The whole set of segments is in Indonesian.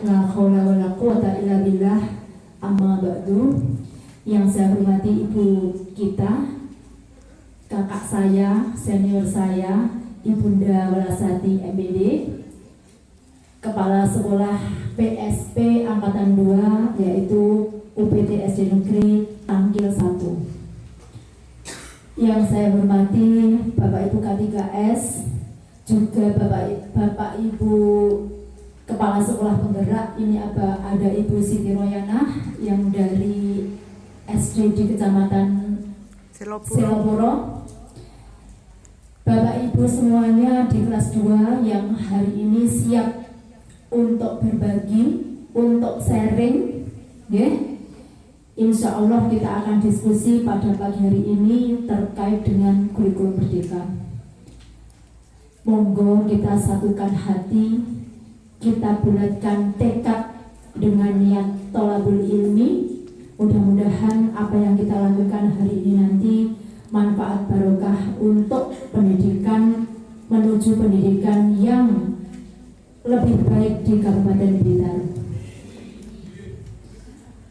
La haula wala quwata illa billah. Amma ba'du. Yang saya hormati ibu kita, kakak saya, senior saya, Ibunda Walasati MBD, Kepala Sekolah PSP Angkatan 2, yaitu UPT SD Negeri Tangkil 1. Yang saya hormati Bapak Ibu K3S, juga Bapak Ibu Kepala Sekolah Penggerak. Ini ada Ibu Siti Royana yang dari SD di Kecamatan Seloporo. Bapak Ibu semuanya di kelas 2 yang hari ini siap untuk berbagi, untuk sharing, ya. Insya Allah kita akan diskusi pada pagi hari ini terkait dengan kurikulum merdeka. Monggo kita satukan hati, kita bulatkan tekad dengan niat thalabul ilmi. Mudah-mudahan apa yang kita lakukan hari ini nanti manfaat barokah untuk pendidikan, menuju pendidikan yang lebih baik di Kabupaten Blitar.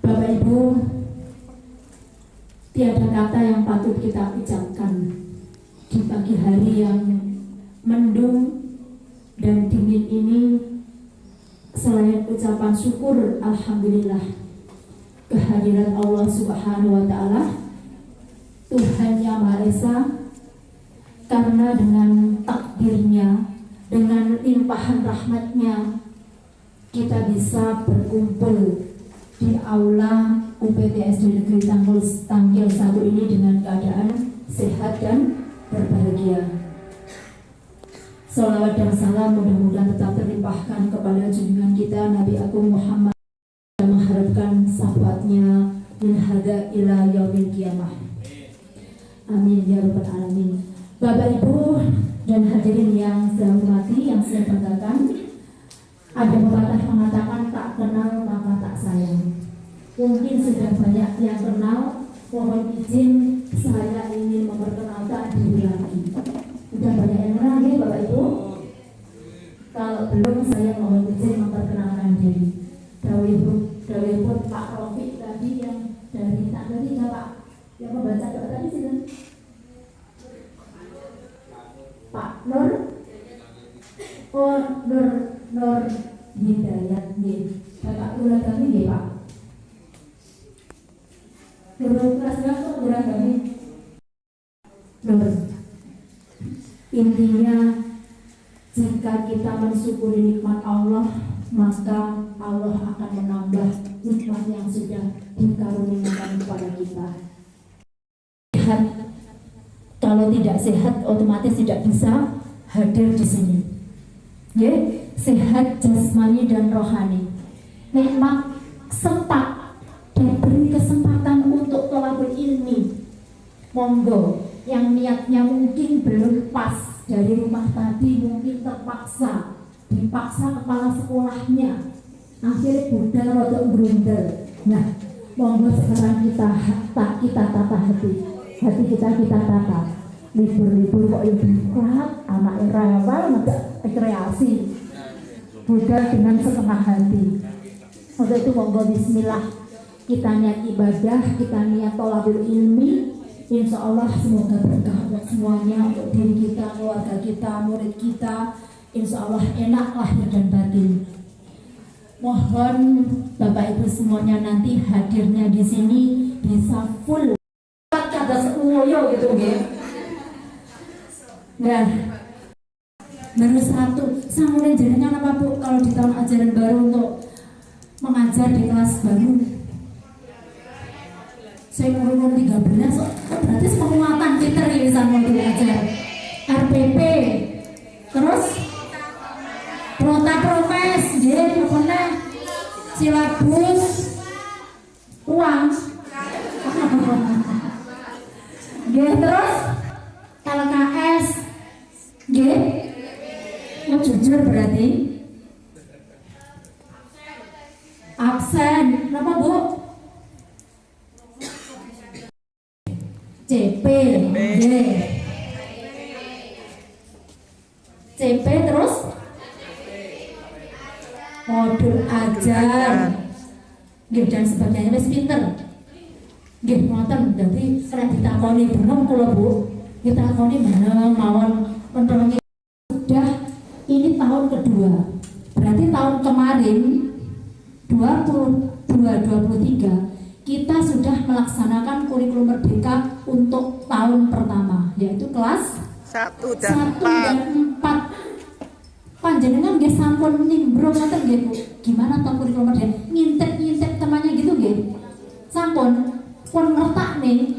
Bapak Ibu, tiada kata yang patut kita ucapkan di pagi hari yang mendung dan dingin ini selain ucapan syukur alhamdulillah kehadiran Allah Subhanahu wa Ta'ala, Tuhan Yang Maha Esa, karena dengan takdirnya, dengan limpahan rahmatnya, kita bisa berkumpul di aula UPT SD Negeri Tangkil 1 ini dengan keadaan sehat dan berbahagia. Salawat dan salam mudah-mudahan tetap terlimpahkan kepada junjungan kita Nabi Agung Muhammad, dan mengharapkan syafaatnya min hada ila yaumil qiyamah. Amin ya rabbal alamin. Bapak Ibu dan hadirin yang saya hormati, yang saya banggakan, ada pepatah mengatakan tak kenal maka tak sayang. Mungkin sudah banyak yang kenal, mohon izin saya ingin memperkenalkan diri lagi. Sudah banyak yang kenal ya Bapak Ibu? Kalau belum, saya mohon izin memperkenalkan diri. Dawuh Pak Rofi tadi yang dari tanggal 3 Pak, yang membaca doa tadi sih. Pak Nur, oh Nur Hidayat nih, Bapak Lurah kami nih Pak. Lurah kelas berapa Lurah kami? Nur. Intinya jika kita mensyukuri nikmat Allah, maka Allah akan menambah nikmat yang sudah dikaruniakan kepada kita. Sehat, kalau tidak sehat otomatis tidak bisa hadir di sini. Ya, sehat jasmani dan rohani. Nikmat serta diberi kesempatan untuk thalabul ilmi. Monggo, yang niatnya mungkin belum pas dari rumah tadi, mungkin dipaksa kepala sekolahnya, akhirnya budal rodok grundel. Nah, monggo sekarang kita tata hati kita tata. Libur kok ya diklat, anak rewel ngejak rekreasi, budal dengan setengah hati. Untuk itu monggo bismillah, kita niat ibadah, kita niat thalabul ilmi. Insya Allah semoga berkah buat semuanya, untuk diri kita, keluarga kita, murid kita. Insya Allah enak lahir dan batin. Mohon Bapak Ibu semuanya nanti hadirnya di sini bisa full. Kata semuanya gitu ya. Nah, baru satu. Samurai jadinya apa Bu kalau di tahun ajaran baru untuk mengajar di kelas baru? Saya umur 13, berarti penguatan Peter ya sama belajar RPP, terus Prota Prokes, jadi pokoknya silabus uang, terus LKS, jujur berarti absen, kenapa Bu? CP, CP terus mode belajar nggih dan sebagainya wis pinter nggih ngoten. Dadi nek ditakoni bener kula Bu ditakoni bener mawon mentelengi sudah ini tahun kedua. Berarti tahun kemarin 2023 kita sudah melaksanakan kurikulum merdeka untuk tahun pertama yaitu kelas 1 dan 4. Panjenengan nggih sampun nimbrung ngoten nggih Bu. Gimana to kurikulum merdeka? Ngintip-ngintip temannya gitu nggih. Sampun pun ngertak nih.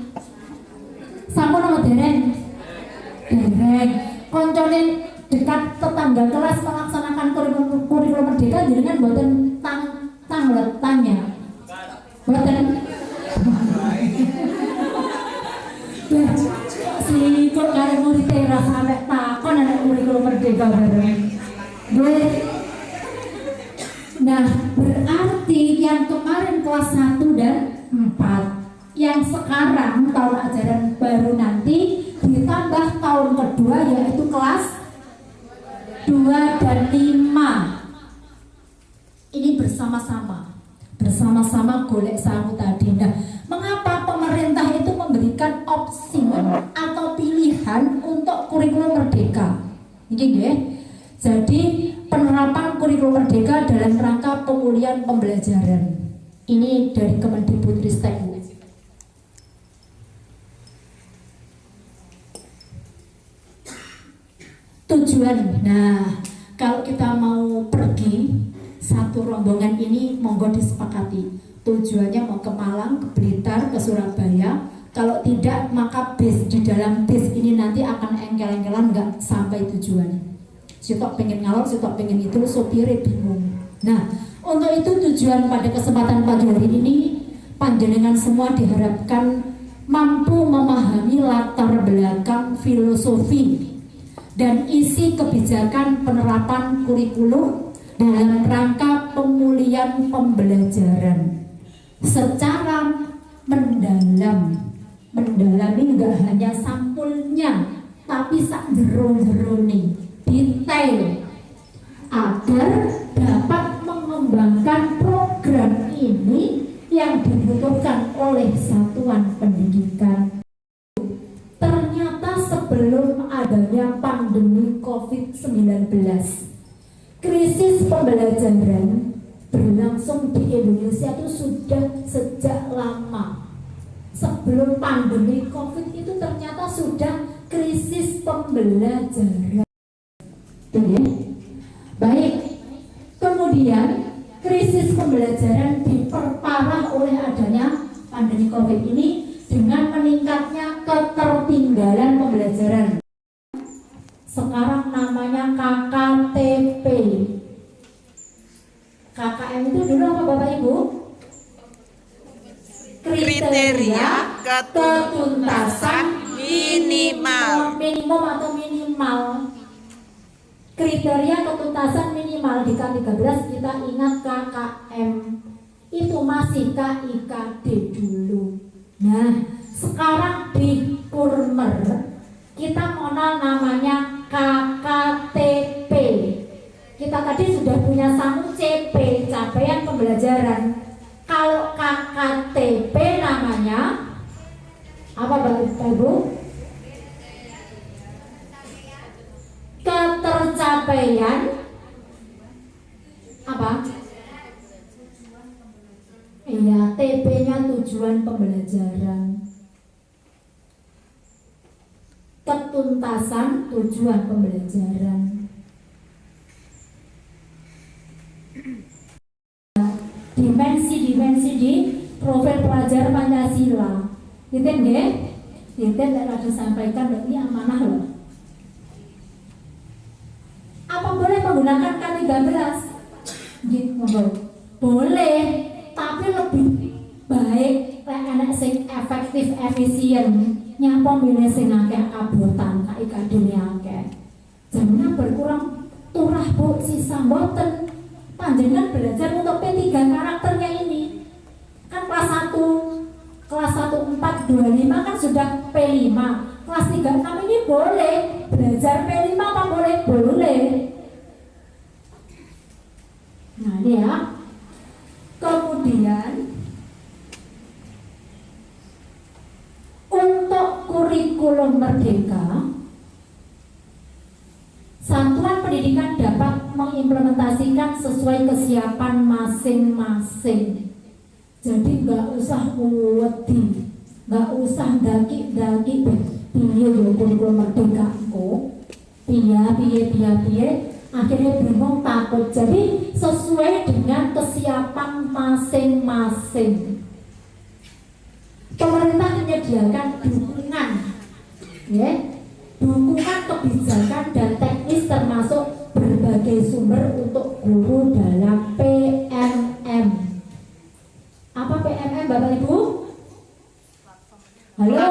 Sampun apa dereng? Dereng. Koncone dekat tetangga kelas melaksanakan kurikulum merdeka jenengan mboten tangletanya. Mboten. Kok kare murid teras sampe takon anak kurikulum merdeka bareng. Nah, berarti yang kemarin kelas 1 dan 4 yang sekarang tahun ajaran baru nanti ditambah tahun kedua yaitu kelas 2 dan 5. Ini bersama-sama golek sangu tadi. Nah, mengapa pemerintah itu memberikan opsi atau pilihan untuk kurikulum merdeka? Ini nggih. Jadi penerapan kurikulum merdeka dalam rangka pemulihan pembelajaran. Ini dari Kemendikbudristek. Tujuan. Nah, kalau kita mau pergi satu rombongan ini monggo disepakati. Tujuannya mau ke Malang, ke Blitar, ke Surabaya. Kalau tidak maka bis di dalam bis ini nanti akan engkel-engkelan nggak sampai tujuan. Sitok pengen ngalor, sitok pengen itu, sopirnya bingung. Nah, untuk itu tujuan pada kesempatan pagi hari ini panjenengan semua diharapkan mampu memahami latar belakang filosofi dan isi kebijakan penerapan kurikulum dalam rangka pemulihan pembelajaran secara mendalam. Mendalami enggak hanya sampulnya, tapi sak jero-jerone detail agar dapat mengembangkan program ini yang dibutuhkan oleh satuan pendidikan. Ternyata sebelum adanya pandemi COVID-19, krisis pembelajaran berlangsung di Indonesia itu sudah sejak lama. Sebelum pandemi COVID itu ternyata sudah krisis pembelajaran. Baik, kemudian krisis pembelajaran diperparah oleh adanya pandemi COVID ini dengan meningkatnya ketertinggalan pembelajaran. Sekarang namanya KKTP. KKM itu dulu apa Bapak Ibu? Kriteria ketuntasan minimal. Minimum atau minimal. Kriteria ketuntasan minimal di K13 kita ingat KKM. Itu masih KIKD dulu. Nah, sekarang di Purmer kita mengenal namanya KKTP. Kita tadi sudah punya sangu CP, capaian pembelajaran. Kalau KKTP namanya apa Bapak Ibu? Ketercapaian apa? Iya, TP-nya tujuan pembelajaran. Ketuntasan tujuan pembelajaran. Dimensi di profil pelajar Pancasila. Titen nggih? Titen nek disampaikan ini amanah loh. Apa boleh menggunakan K13? Gitu, boleh, tapi lebih baik lek enek sing efektif efisien nyapa milih sing akeh abotan KIKD-ne akeh. Jamnya berkurang turah Bu sisa mboten. Panjenengan belajar untuk P3 karakternya ini. Kan kelas 1 4 25 kan sudah P5. Kelas 3 6 ini boleh belajar P5 apa boleh? Boleh. Nah, ini ya. merdeka, satuan pendidikan dapat mengimplementasikan sesuai kesiapan masing-masing. Jadi nggak usah wedi, nggak usah daki-daki piye yo kurikulum merdeka kok. Piye akhirnya bingung takut. Jadi sesuai dengan kesiapan masing-masing. Pemerintah menyediakan dukungan, ya, dukungan kebijakan dan teknis termasuk berbagai sumber untuk guru dalam PMM. Apa PMM Bapak Ibu? Halo.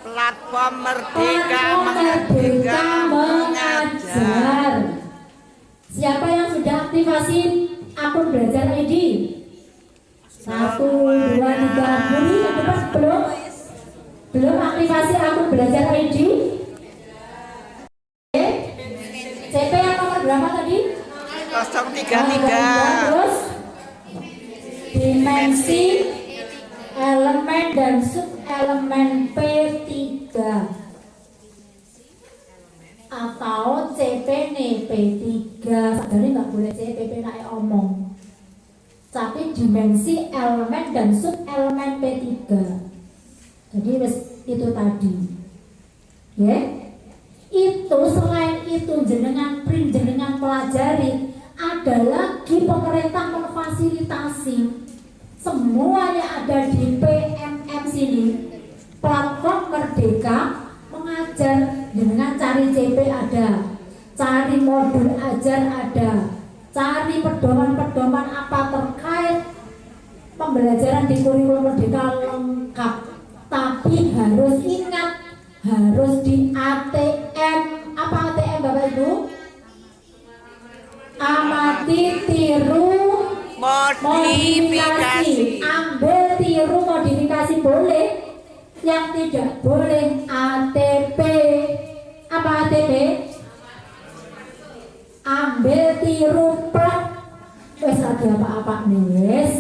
Platform Merdeka Mengajar. Siapa yang sudah aktivasi akun Belajar ID? 1, 2, 3. Budi yang depan belum aktivasi akun Belajar ID? CP yang nomor berapa tadi? 033. Terus dimensi elemen dan subelemen P3 atau CP nih P3. Sebenarnya nggak boleh CP naik omong, tapi dimensi elemen dan subelemen P3. Jadi itu tadi, ya. Itu selain itu jenengan print, jenengan pelajari, ada lagi pemerintah memfasilitasi semuanya ada di PMM sini. Platform Merdeka Mengajar, jenengan cari CP ada, cari modul ajar ada, cari pedoman-pedoman apa terkait pembelajaran di kurikulum Merdeka lengkap. Tapi harus ingat, harus di ATM. Apa ATM Bapak Ibu? Amati, tiru, modifikasi. Ambil, tiru, modifikasi boleh. Yang tidak boleh ATP. Apa ATP? Ambil, tiru, plak. Wes ada apa-apa nih wes.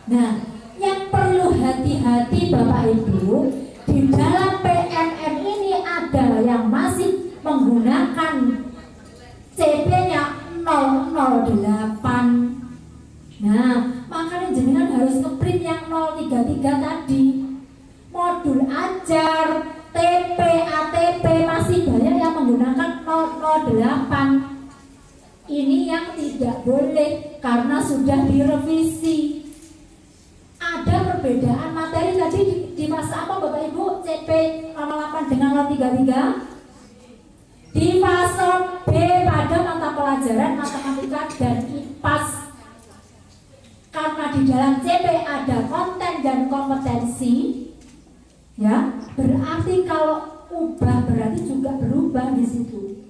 Nah, yang perlu hati-hati Bapak Ibu, di dalam PMM ini ada yang masih menggunakan CP-nya 008. Nah, makanya jenengan harus ngeprint yang 033 tadi. Modul ajar, TP, ATP masih banyak yang menggunakan 008. Ini yang tidak boleh karena sudah direvisi. Ada perbedaan materi tadi di masa apa Bapak Ibu? CP 08 dengan 033. Di fase B pada mata pelajaran matematika dan IPAS, karena di dalam CP ada konten dan kompetensi, ya berarti kalau ubah berarti juga berubah di situ.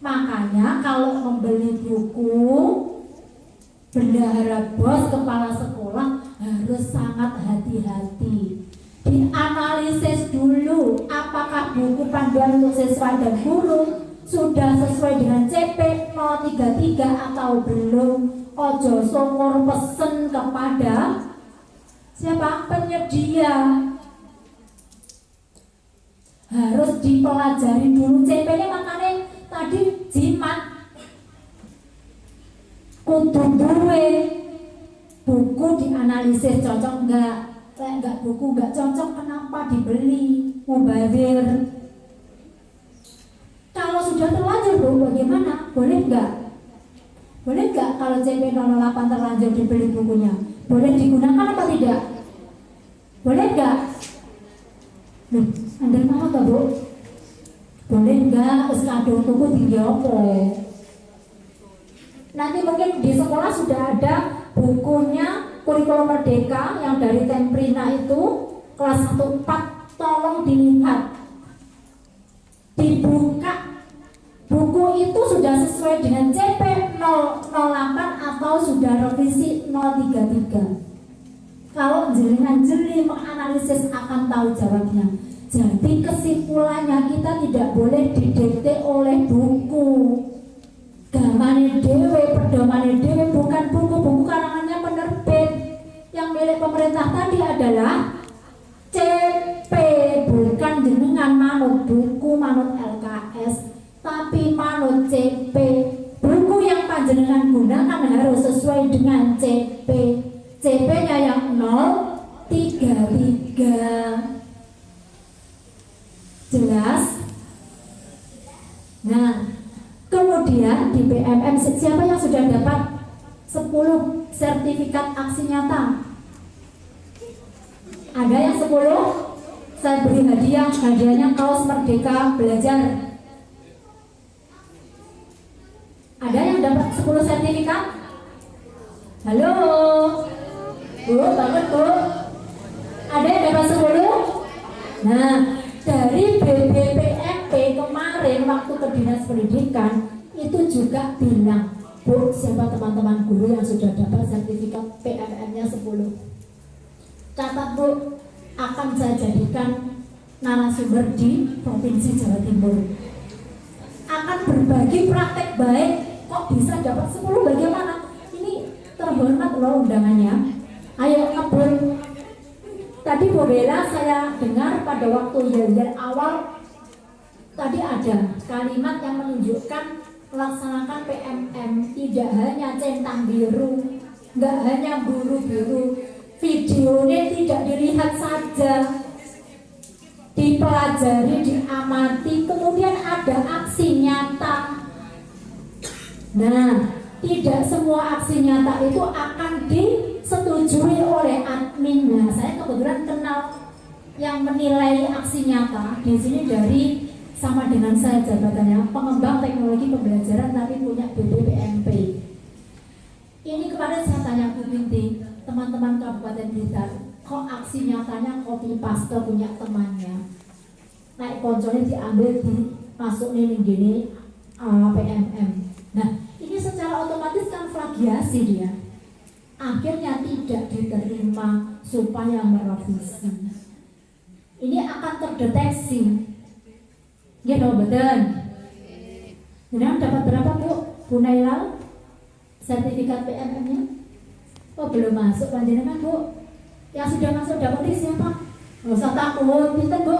Makanya kalau membeli buku bendahara bos kepala sekolah harus sangat hati-hati. Dianalisis dulu apakah buku panduan untuk siswa dan guru sudah sesuai dengan CP 033 atau belum. Ojo songor pesen kepada siapa? Penyedia. Harus dipelajari dulu CP-nya. Makanya tadi jimat kudu duwe buku dianalisis cocok enggak buku enggak cocok kenapa dibeli mubazir. Kalau sudah terlanjur bagaimana? Boleh enggak kalau CP 08 terlanjur dibeli bukunya? Boleh digunakan apa tidak? Boleh enggak? Anda mau enggak Bu? Boleh enggak? Terus kadung tuku tinggi apa? Nanti mungkin di sekolah sudah ada bukunya kurikulum Merdeka yang dari Temprina itu kelas 1-4, tolong dilihat, dibuka buku itu sudah sesuai dengan CP 008 atau sudah revisi 033. Kalau jeli menganalisis akan tahu jawabnya. Jadi kesimpulannya kita tidak boleh didikte oleh buku. Gamane dewe, pedomane dewe, bukan buku karangannya penerbit. Yang milik pemerintah tadi adalah CP manut buku, manut LKS, tapi manut CP. Buku yang panjenengan gunakan harus sesuai dengan CP. CP-nya yang 033. Jelas? Nah, kemudian di PMM siapa yang sudah dapat 10 sertifikat aksi nyata? Ada yang 10? Saya beri hadiah, hadiahnya kaos Merdeka Belajar. Ada yang dapat 10 sertifikat? Halo? Bu, banget Bu? Ada yang dapat 10? Nah, dari BBPMP kemarin waktu ke Dinas Pendidikan itu juga bilang, Bu, siapa teman-teman guru yang sudah dapat sertifikat PMM-nya 10? Catat Bu, akan saya jadikan narasumber di Provinsi Jawa Timur. Akan berbagi praktek baik. Kok bisa dapat 10? Bagaimana? Ini terhormat loh undangannya. Ayo kebun. Tadi Bu Bella saya dengar pada waktu yel-yel awal tadi ada kalimat yang menunjukkan melaksanakan PMM tidak hanya centang biru, nggak hanya buru-buru. Videonya tidak dilihat saja, dipelajari, diamati, kemudian ada aksi nyata. Nah, tidak semua aksi nyata itu akan disetujui oleh admin. Nah, saya kebetulan kenal yang menilai aksi nyata di sini dari sama dengan saya jabatannya pengembang teknologi pembelajaran tapi punya BBPMP. Ini kemarin saya tanya Bu Binti, teman-teman Kabupaten Blitar, kok aksi nyatanya copy paste punya temannya, naik konsolnya diambil dimasukin gini PMM. Nah, ini secara otomatis kan plagiasi dia. Akhirnya tidak diterima supaya merevisi. Ini akan terdeteksi. Gitu betul. Jadi dapat berapa Bu Nailal sertifikat PMM-nya? Oh belum masuk panjenengan Bu. Yang sudah masuk dapat siapa? Nggak usah takut, pinter Bu.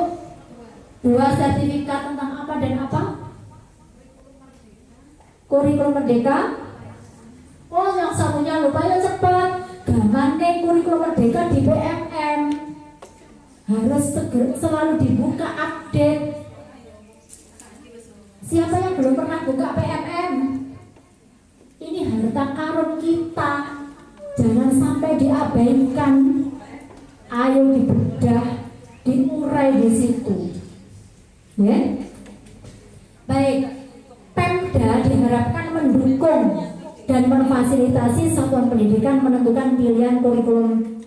2 sertifikat tentang apa dan apa? Kurikulum Merdeka. Oh yang satunya lupa ya cepat. Gampang kurikulum Merdeka di PMM. Harus selalu dibuka update. Siapa yang belum pernah buka PMM? Ini harta karun kita. Jangan sampai diabaikan. Ayo dibedah, diurai di situ. Ya. Baik, Pemda diharapkan mendukung dan memfasilitasi satuan pendidikan menentukan pilihan kurikulum